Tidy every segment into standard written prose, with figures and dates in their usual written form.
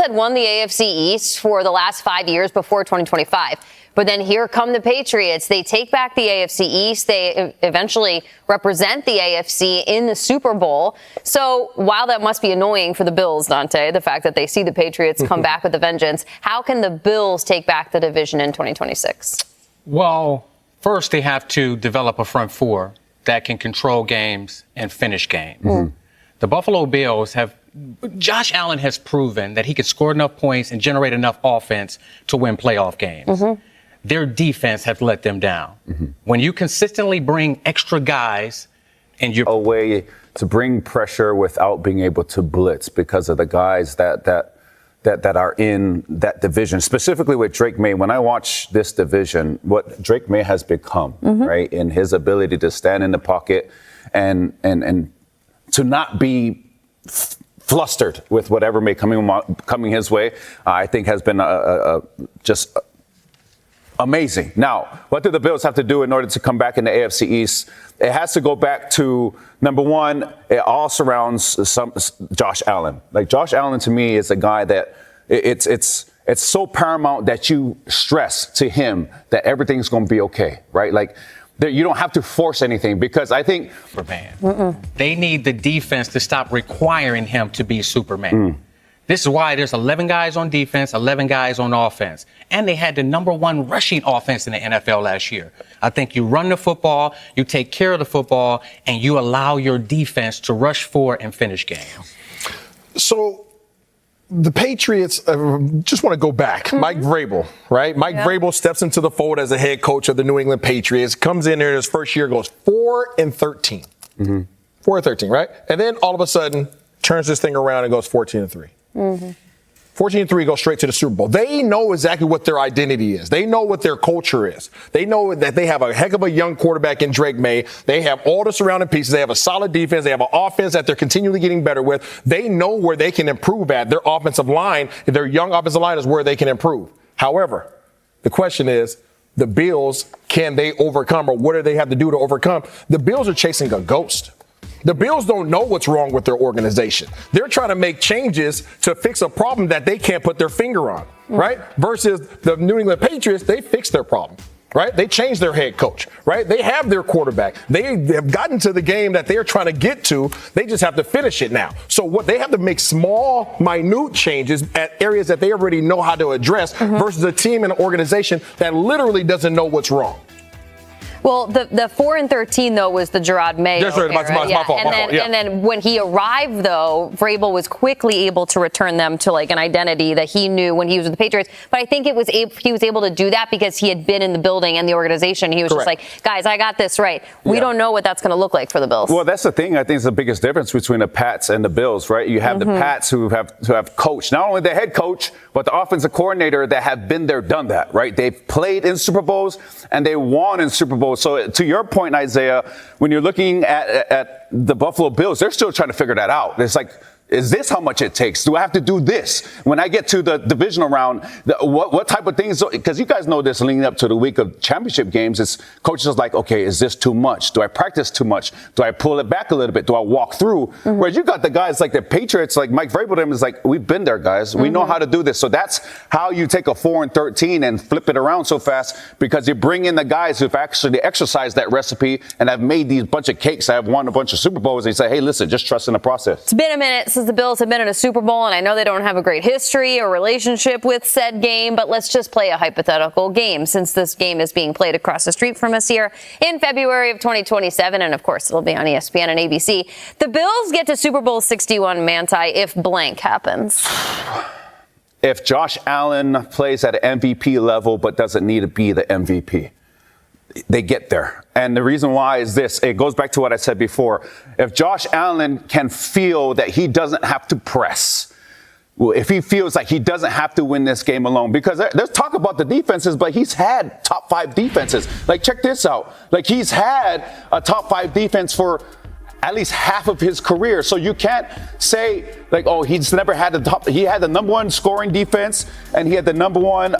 had won the AFC East for the last 5 years before 2025. But then here come the Patriots. They take back the AFC East. They eventually represent the AFC in the Super Bowl. So while that must be annoying for the Bills, Dante, the fact that they see the Patriots come back with a vengeance, how can the Bills take back the division in 2026? Well, first they have to develop a front four that can control games and finish games. The Buffalo Bills Josh Allen has proven that he could score enough points and generate enough offense to win playoff games. Their defense has let them down. When you consistently bring extra guys and you're a way to bring pressure without being able to blitz because of the guys that are in that division, specifically with Drake May. When I watch this division, what Drake May has become, right, in his ability to stand in the pocket and to not be flustered with whatever may coming his way, I think has been just amazing. Now, what do the Bills have to do in order to come back in the AFC East? It has to go back to, number one, it all surrounds Josh Allen. Like, Josh Allen to me is a guy that it's so paramount that you stress to him that everything's going to be okay, right? Like, you don't have to force anything, because I think they need the defense to stop requiring him to be Superman. This is why there's 11 guys on defense, 11 guys on offense. And they had the number one rushing offense in the NFL last year. I think you run the football, you take care of the football, and you allow your defense to rush for and finish games. So the Patriots, just want to go back. Mike Vrabel, right? Mike Vrabel steps into the fold as a head coach of the New England Patriots, comes in there his first year, goes 4-13. 4-13, right? And then all of a sudden turns this thing around and goes 14-3. 14-3 go straight to the Super Bowl. They know exactly what their identity is. They know what their culture is. They know that they have a heck of a young quarterback in Drake May. They have all the surrounding pieces. They have a solid defense. They have an offense that they're continually getting better with. They know where they can improve at. Their offensive line, their young offensive line is where they can improve. However, the question is, the Bills, can they overcome, or what do they have to do to overcome? The Bills are chasing a ghost. The Bills don't know what's wrong with their organization. They're trying to make changes to fix a problem that they can't put their finger on, right? Versus the New England Patriots, they fixed their problem, right? They changed their head coach, right? They have their quarterback. They have gotten to the game that they're trying to get to. They just have to finish it now. So what they have to make small, minute changes at areas that they already know how to address versus a team and an organization that literally doesn't know what's wrong. Well, the 4-13 though was the Gerard Mayo That's right. My fault. And then when he arrived though, Vrabel was quickly able to return them to like an identity that he knew when he was with the Patriots. But I think he was able to do that because he had been in the building and the organization. He was just like, guys, I got this right. We don't know what that's going to look like for the Bills. Well, that's the thing. I think is the biggest difference between the Pats and the Bills, right? You have the Pats who have coached not only the head coach but the offensive coordinator that have been there, done that, right? They've played in Super Bowls and they won in Super Bowls. So to your point, Isaiah, when you're looking at the Buffalo Bills, they're still trying to figure that out. It's like, is this how much it takes? Do I have to do this? When I get to the divisional round, what type of things? Because you guys know this leading up to the week of championship games, is coaches are like, okay, is this too much? Do I practice too much? Do I pull it back a little bit? Do I walk through? Whereas you got the guys like the Patriots, like Mike Vrabel, them is like, we've been there, guys. We know how to do this. So that's how you take a 4-13 and flip it around so fast, because you bring in the guys who've actually exercised that recipe and have made these bunch of cakes, have won a bunch of Super Bowls, and you say, hey, listen, just trust in the process. It's been a minute since the Bills have been in a Super Bowl, and I know they don't have a great history or relationship with said game, but let's just play a hypothetical game, since this game is being played across the street from us here in February of 2027, and of course it'll be on ESPN and ABC. The Bills get to Super Bowl 61, Manti, if blank happens. If Josh Allen plays at an MVP level but doesn't need to be the MVP. They get there. And the reason why is this. It goes back to what I said before. If Josh Allen can feel that he doesn't have to press, well, if he feels like he doesn't have to win this game alone, because there's talk about the defenses, but he's had top 5 defenses. Like, check this out. Like, he's had a top 5 defense for at least half of his career. So you can't say like, oh, he's never had the top. He had the number 1 scoring defense, and he had the number 1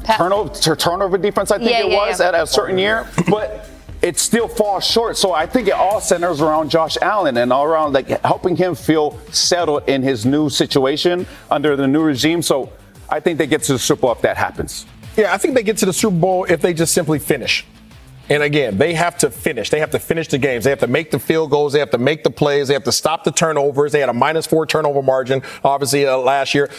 turnover defense, I think it was, at a certain year. But it still falls short. So I think it all centers around Josh Allen and all around like helping him feel settled in his new situation under the new regime. So I think they get to the Super Bowl if that happens. Yeah, I think they get to the Super Bowl if they just simply finish. And again, they have to finish. They have to finish the games. They have to make the field goals. They have to make the plays. They have to stop the turnovers. They had a -4 turnover margin, obviously, last year.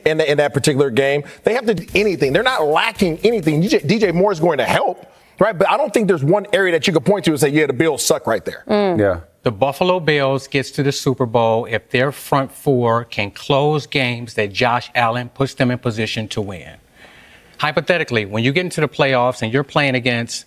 In that particular game, they have to do anything. They're not lacking anything. DJ Moore is going to help, right? But I don't think there's one area that you could point to and say, yeah, the Bills suck right there. Yeah. The Buffalo Bills gets to the Super Bowl if their front four can close games that Josh Allen puts them in position to win. Hypothetically, when you get into the playoffs and you're playing against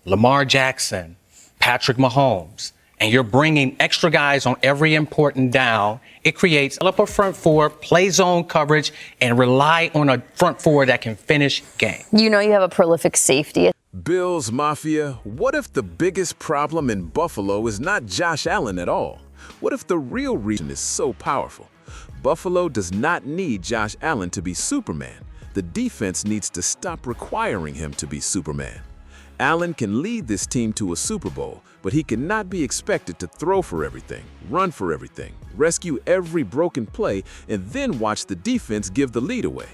Lamar Jackson, Patrick Mahomes, and you're bringing extra guys on every important down, it creates a front four, play zone coverage, and rely on a front four that can finish games. You know you have a prolific safety. Bills Mafia, what if the biggest problem in Buffalo is not Josh Allen at all? What if the real reason is so powerful? Buffalo does not need Josh Allen to be Superman. The defense needs to stop requiring him to be Superman. Allen can lead this team to a Super Bowl, but he cannot be expected to throw for everything, run for everything, rescue every broken play, and then watch the defense give the lead away.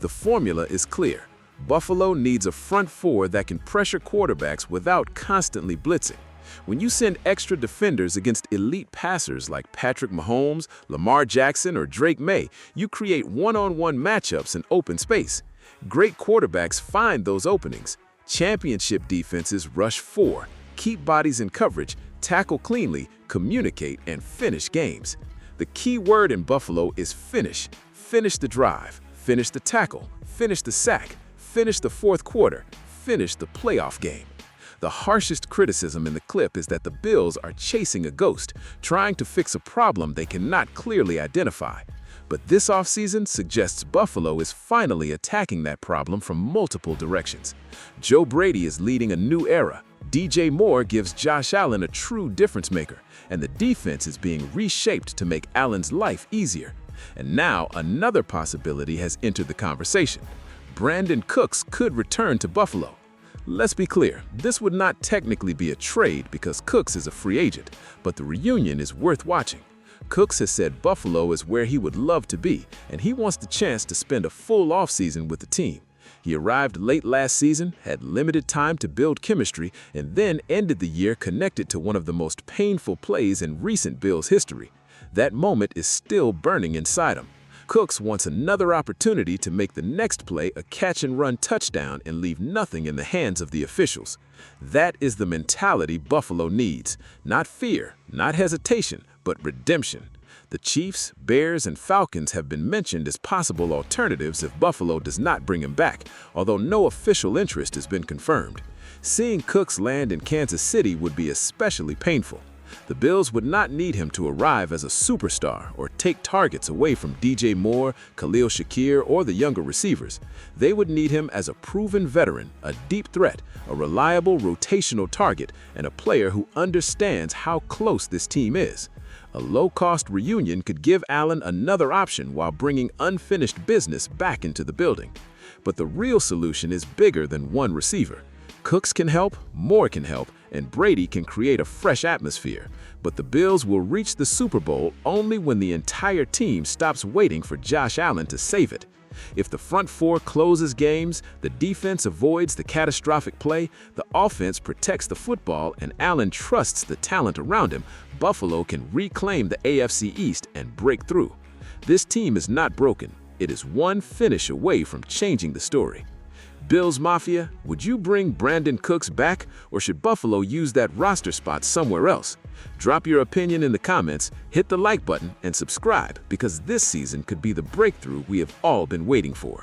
The formula is clear. Buffalo needs a front four that can pressure quarterbacks without constantly blitzing. When you send extra defenders against elite passers like Patrick Mahomes, Lamar Jackson, or Drake May, you create one-on-one matchups in open space. Great quarterbacks find those openings. Championship defenses rush four, keep bodies in coverage, tackle cleanly, communicate, and finish games. The key word in Buffalo is finish. Finish the drive, finish the tackle, finish the sack, finish the fourth quarter, finish the playoff game. The harshest criticism in the clip is that the Bills are chasing a ghost, trying to fix a problem they cannot clearly identify. But this offseason suggests Buffalo is finally attacking that problem from multiple directions. Joe Brady is leading a new era. DJ Moore gives Josh Allen a true difference maker, and the defense is being reshaped to make Allen's life easier. And now another possibility has entered the conversation. Brandin Cooks could return to Buffalo. Let's be clear, this would not technically be a trade because Cooks is a free agent, but the reunion is worth watching. Cooks has said Buffalo is where he would love to be, and he wants the chance to spend a full offseason with the team. He arrived late last season, had limited time to build chemistry, and then ended the year connected to one of the most painful plays in recent Bills history. That moment is still burning inside him. Cooks wants another opportunity to make the next play a catch-and-run touchdown and leave nothing in the hands of the officials. That is the mentality Buffalo needs. Not fear, not hesitation, but redemption. The Chiefs, Bears, and Falcons have been mentioned as possible alternatives if Buffalo does not bring him back, although no official interest has been confirmed. Seeing Cooks land in Kansas City would be especially painful. The Bills would not need him to arrive as a superstar or take targets away from DJ Moore, Khalil Shakir, or the younger receivers. They would need him as a proven veteran, a deep threat, a reliable rotational target, and a player who understands how close this team is. A low-cost reunion could give Allen another option while bringing unfinished business back into the building. But the real solution is bigger than one receiver. Cooks can help, Moore can help, and Brady can create a fresh atmosphere. But the Bills will reach the Super Bowl only when the entire team stops waiting for Josh Allen to save it. If the front four closes games, the defense avoids the catastrophic play, the offense protects the football, and Allen trusts the talent around him, Buffalo can reclaim the AFC East and break through. This team is not broken. It is one finish away from changing the story. Bills Mafia, would you bring Brandin Cooks back, or should Buffalo use that roster spot somewhere else? Drop your opinion in the comments, hit the like button, and subscribe because this season could be the breakthrough we have all been waiting for.